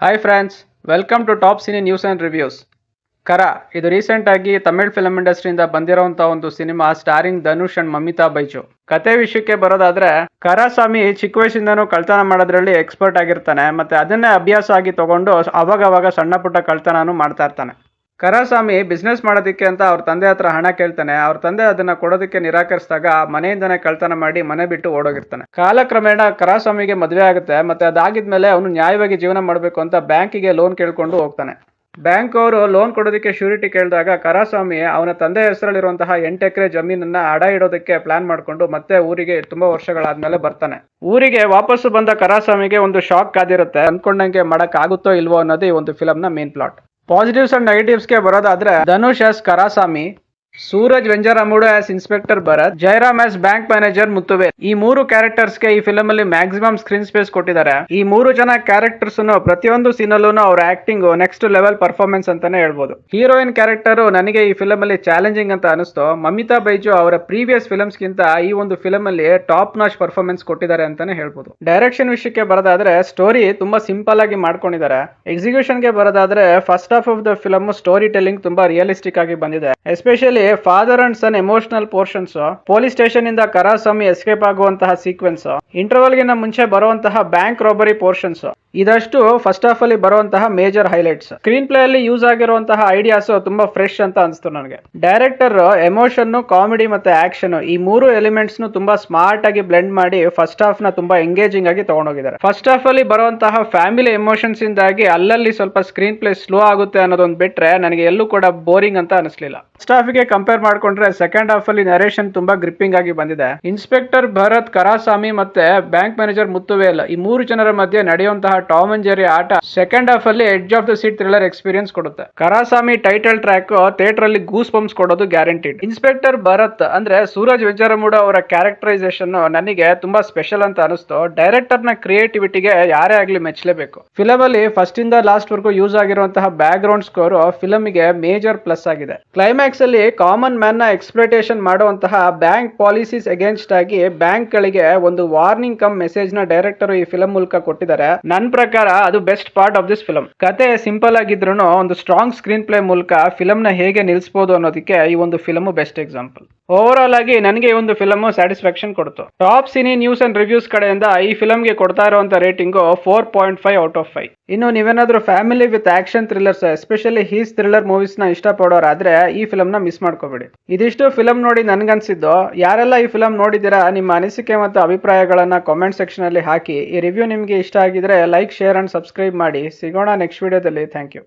Hi friends, welcome to top cine news and reviews. Kara ಇದು recent ಆಗಿ Tamil film ಇಂಡಸ್ಟ್ರಿಯಿಂದ ಬಂದಿರೋಂಥ ಒಂದು cinema starring Dhanush and Mamitha Baiju. ಕತೆ ವಿಷಯಕ್ಕೆ ಬರೋದಾದ್ರೆ, ಕರಾಸ್ವಾಮಿ ಚಿಕ್ಕ ವಯಸ್ಸಿಂದನೂ ಕಳ್ತನ ಮಾಡೋದ್ರಲ್ಲಿ ಎಕ್ಸ್ಪರ್ಟ್ ಆಗಿರ್ತಾನೆ. ಮತ್ತೆ ಅದನ್ನೇ ಅಭ್ಯಾಸ ಆಗಿ ತಗೊಂಡು ಅವಾಗ ಸಣ್ಣ ಪುಟ್ಟ ಕಳ್ತನನೂ ಮಾಡ್ತಾ ಇರ್ತಾನೆ. ಕರಾಸ್ವಾಮಿ ಬಿಸ್ನೆಸ್ ಮಾಡೋದಕ್ಕೆ ಅಂತ ಅವ್ರ ತಂದೆ ಹತ್ರ ಹಣ ಕೇಳ್ತಾನೆ. ಅವ್ರ ತಂದೆ ಅದನ್ನ ಕೊಡೋದಕ್ಕೆ ನಿರಾಕರಿಸಿದಾಗ ಮನೆಯಿಂದನೇ ಕಳ್ತನ ಮಾಡಿ ಮನೆ ಬಿಟ್ಟು ಓಡೋಗಿರ್ತಾನೆ. ಕಾಲಕ್ರಮೇಣ ಕರಾಸ್ವಾಮಿಗೆ ಮದುವೆ ಆಗುತ್ತೆ. ಮತ್ತೆ ಅದಾಗಿದ್ಮೇಲೆ ಅವನು ನ್ಯಾಯವಾಗಿ ಜೀವನ ಮಾಡಬೇಕು ಅಂತ ಬ್ಯಾಂಕಿಗೆ ಲೋನ್ ಕೇಳ್ಕೊಂಡು ಹೋಗ್ತಾನೆ. ಬ್ಯಾಂಕ್ ಅವರು ಲೋನ್ ಕೊಡೋದಕ್ಕೆ ಶ್ಯೂರಿಟಿ ಕೇಳಿದಾಗ ಕರಾಸ್ವಾಮಿ ಅವನ ತಂದೆ ಹೆಸರಲ್ಲಿರುವಂತಹ 8 ಎಕರೆ ಜಮೀನನ್ನ ಅಡ ಇಡೋದಕ್ಕೆ ಪ್ಲಾನ್ ಮಾಡ್ಕೊಂಡು ಮತ್ತೆ ಊರಿಗೆ ತುಂಬಾ ವರ್ಷಗಳಾದ್ಮೇಲೆ ಬರ್ತಾನೆ. ಊರಿಗೆ ವಾಪಸ್ಸು ಬಂದ ಕರಾಸ್ವಾಮಿಗೆ ಒಂದು ಶಾಕ್ ಕಾದಿರುತ್ತೆ. ಅನ್ಕೊಂಡಂಗೆ ಮಾಡಕ್ ಆಗುತ್ತೋ ಇಲ್ವೋ ಅನ್ನೋದೇ ಈ ಒಂದು ಫಿಲಮ್ ನ ಮೇನ್ ಪ್ಲಾಟ್. ಪಾಸಿಟಿವ್ಸ್ ಅಂಡ್ ನೆಗೆಟಿವ್ಸ್ಗೆ ಬರೋದಾದ್ರೆ, Dhanush as Karaswamy, Suraj Venjaramoodu as inspector Bharath, Jayaram as bank manager Muthuvel. ಈ ಮೂರು ಕ್ಯಾರೆಕ್ಟರ್ಸ್ಗೆ ಈ ಫಿಲಮ್ ಅಲ್ಲಿ ಮ್ಯಾಕ್ಸಿಮಮ್ ಸ್ಕ್ರೀನ್ ಸ್ಪೇಸ್ ಕೊಟ್ಟಿದ್ದಾರೆ. ಈ ಮೂರು ಜನ ಕ್ಯಾರೆಕ್ಟರ್ಸ್ ಪ್ರತಿಯೊಂದು ಸೀನ್ ಅಲ್ಲೂ ಅವರ ಆಕ್ಟಿಂಗ್ ನೆಕ್ಸ್ಟ್ ಲೆವೆಲ್ ಪರ್ಫಾರ್ಮೆನ್ಸ್ ಅಂತಾನೆ ಹೇಳ್ಬೋದು. ಹೀರೋಯಿನ್ ಕ್ಯಾರೆಕ್ಟರ್ ನನಗೆ ಈ ಫಿಲಮ್ ಅಲ್ಲಿ ಚಾಲೆಂಜಿಂಗ್ ಅಂತ ಅನಿಸ್ತು. ಮಮಿತಾ ಬೈಜು ಅವರ ಪ್ರೀವಿಯಸ್ ಫಿಲಮ್ಸ್ ಗಿಂತ ಈ ಒಂದು ಫಿಲಮ್ ಅಲ್ಲಿ ಟಾಪ್ ನಾಚ್ ಪರ್ಫಾರ್ಮೆನ್ಸ್ ಕೊಟ್ಟಿದ್ದಾರೆ ಅಂತಾನೆ ಹೇಳ್ಬೋದು. ಡೈರೆಕ್ಷನ್ ವಿಷಯಕ್ಕೆ ಬರೋದಾದ್ರೆ, ಸ್ಟೋರಿ ತುಂಬಾ ಸಿಂಪಲ್ ಆಗಿ ಮಾಡ್ಕೊಂಡಿದ್ದಾರೆ. ಎಕ್ಸಿಕ್ಯೂಷನ್ ಗೆ ಬರೋದಾದ್ರೆ, first half of the film story telling ತುಂಬಾ ರಿಯಲಿಸ್ಟಿಕ್ ಆಗಿ ಬಂದಿದೆ. Especially father and son emotional portions, police station ಇಂದ ಕರಾಸ್ವಾಮಿ ಎಸ್ಕೇಪ್ ಆಗುವಂತಹ ಸೀಕ್ವೆನ್ಸ್, ಇಂಟರ್ವಲ್ ಗಿನ ಮುಂಚೆ ಬರುವಂತಹ ಬ್ಯಾಂಕ್ ರಾಬರಿ ಪೋರ್ಷನ್ಸ್, ಇದಷ್ಟು ಫಸ್ಟ್ ಹಾಫ್ ಅಲ್ಲಿ ಬರುವಂತಹ ಮೇಜರ್ ಹೈಲೈಟ್ಸ್. ಸ್ಕ್ರೀನ್ ಪ್ಲೇ ಅಲ್ಲಿ ಯೂಸ್ ಆಗಿರುವಂತಹ ಐಡಿಯಾಸ್ ತುಂಬಾ ಫ್ರೆಶ್ ಅಂತ ಅನಿಸ್ತು ನನಗೆ. ಡೈರೆಕ್ಟರ್ ಎಮೋಷನ್, ಕಾಮಿಡಿ ಮತ್ತೆ ಆಕ್ಷನ್ ಈ ಮೂರು ಎಲಿಮೆಂಟ್ಸ್ ತುಂಬಾ ಸ್ಮಾರ್ಟ್ ಆಗಿ ಬ್ಲೆಂಡ್ ಮಾಡಿ ಫಸ್ಟ್ ಹಾಫ್ ನ ತುಂಬಾ ಎಂಗೇಜಿಂಗ್ ಆಗಿ ತಗೊಂಡೋಗಿದ್ದಾರೆ. ಫಸ್ಟ್ ಹಾಫ್ ಅಲ್ಲಿ ಬರುವಂತಹ ಫ್ಯಾಮಿಲಿ ಎಮೋಷನ್ಸ್ ಇಂದಾಗಿ ಅಲ್ಲಲ್ಲಿ ಸ್ವಲ್ಪ ಸ್ಕ್ರೀನ್ ಪ್ಲೇ ಸ್ಲೋ ಆಗುತ್ತೆ ಅನ್ನೋದೊಂದು ಬಿಟ್ರೆ ನನಗೆ ಎಲ್ಲೂ ಕೂಡ ಬೋರಿಂಗ್ ಅಂತ ಅನಿಸ್ಲಿಲ್ಲ. ಫಸ್ಟ್ ಹಾಫ್ ಗೆ ಕಂಪೇರ್ ಮಾಡ್ಕೊಂಡ್ರೆ ಸೆಕೆಂಡ್ ಹಾಫ್ ಅಲ್ಲಿ ನರೇಷನ್ ತುಂಬಾ ಗ್ರಿಪ್ಪಿಂಗ್ ಆಗಿ ಬಂದಿದೆ. ಇನ್ಸ್ಪೆಕ್ಟರ್ ಭರತ್, ಕರಾಸ್ವಾಮಿ ಮತ್ತೆ ಬ್ಯಾಂಕ್ ಮ್ಯಾನೇಜರ್ ಮುತ್ತುವೇಲ್ ಈ ಮೂರು ಜನರ ಮಧ್ಯೆ ನಡೆಯುವಂತಹ ಟಾಮ್ ಅಂಡ್ ಜೆರಿ ಆಟ ಸೆಕೆಂಡ್ ಹಾಫ್ ಅಲ್ಲಿ edge of the seat thriller experience ಕೊಡುತ್ತೆ. ಕರಾಸ್ವಾಮಿ ಟೈಟಲ್ ಟ್ರ್ಯಾಕ್ ಥಿಯೇಟರ್ ಅಲ್ಲಿ ಗೂಸ್ ಬಂಪ್ಸ್ ಕೊಡೋದು ಗ್ಯಾರಂಟಿಡ್. ಇನ್ಸ್ಪೆಕ್ಟರ್ ಭರತ್ ಅಂದ್ರೆ ಸೂರಜ್ ವೆಂಜರಾಮುಡು ಅವರ ಕ್ಯಾರೆಕ್ಟರೈಸೇಷನ್ ನನಗೆ ತುಂಬಾ ಸ್ಪೆಷಲ್ ಅಂತ ಅನಿಸ್ತು. ಡೈರೆಕ್ಟರ್ ನ ಕ್ರಿಯೇಟಿವಿಟಿಗೆ ಯಾರೇ ಆಗ್ಲಿ ಮೆಚ್ಚಲೇಬೇಕು. ಫಿಲಮ್ ಅಲ್ಲಿ ಫಸ್ಟ್ ಇಂದ ಲಾಸ್ಟ್ ವರ್ಗೂ ಯೂಸ್ ಆಗಿರುವಂತಹ ಬ್ಯಾಕ್ ಗ್ರೌಂಡ್ ಸ್ಕೋರ್ ಫಿಲಮ್ ಗೆ ಮೇಜರ್ ಪ್ಲಸ್ ಆಗಿದೆ. ಕ್ಲೈಮ್ಯಾಕ್ಸ್ ಅಲ್ಲಿ ಕಾಮನ್ ಮ್ಯಾನ್ ನ ಎಕ್ಸ್ಪ್ಲೋಟೇಷನ್ ಮಾಡುವಂತಹ ಬ್ಯಾಂಕ್ ಪಾಲಿಸೀಸ್ ಅಗೇನ್ಸ್ಟ್ ಆಗಿ ಬ್ಯಾಂಕ್ ಗಳಿಗೆ ಒಂದು ವಾರ್ನಿಂಗ್ ಕಮ್ ಮೆಸೇಜ್ ನ ಡೈರೆಕ್ಟರ್ ಈ ಫಿಲಂ ಮೂಲಕ ಕೊಟ್ಟಿದ್ದಾರೆ. ನನ್ನ ಪ್ರಕಾರ ಅದು best part of this film. ಕತೆ ಸಿಂಪಲ್ ಆಗಿದ್ರು ಒಂದು ಸ್ಟ್ರಾಂಗ್ ಸ್ಕ್ರೀನ್ ಪ್ಲೇ ಮೂಲಕ ಫಿಲಂ ನ ಹೇಗೆ ನಿಲ್ಲಿಸಬಹುದು ಅನ್ನೋದಕ್ಕೆ ಈ ಒಂದು film best example. Over all ಆಗಿ ನನಗೆ ಈ ಒಂದು ಫಿಲಂ ಸ್ಯಾಟಿಸ್ಫ್ಯಾಕ್ಷನ್ ಕೊಡ್ತು. Top cine news and reviews ಕಡೆಯಿಂದ ಈ ಫಿಲಂಗೆ ಕೊಡ್ತಾ ಇರುವಂತ ರೇಟಿಂಗ್ 4.5 ಔಟ್ ಆಫ್ 5. ಇನ್ನು ನೀವೇನಾದ್ರೂ family with action thrillers, especially heist thriller movies ನ ಇಷ್ಟಪಡೋರಾದ್ರೆ ಈ ಫಿಲಂ ನ ಮಿಸ್ ಮಾಡ್ಕೋಬೇಡಿ. ಇದಿಷ್ಟು ಫಿಲಂ ನೋಡಿ ನನ್ಗನ್ಸಿದ್ದು. ಯಾರೆಲ್ಲ ಈ ಫಿಲಂ ನೋಡಿದ್ದೀರಾ, ನಿಮ್ಮ ಅನಿಸಿಕೆ ಮತ್ತು ಅಭಿಪ್ರಾಯಗಳನ್ನ ಕಾಮೆಂಟ್ ಸೆಕ್ಷನ್ ಅಲ್ಲಿ ಹಾಕಿ. ಈ ರಿವ್ಯೂ ನಿಮ್ಗೆ ಇಷ್ಟ ಆಗಿದ್ರೆ ಲೈಕ್, ಶೇರ್ ಅಂಡ್ ಸಬ್ಸ್ಕ್ರೈಬ್ ಮಾಡಿ. ಸಿಗೋಣ ನೆಕ್ಸ್ಟ್ ವಿಡಿಯೋದಲ್ಲಿ. Thank you.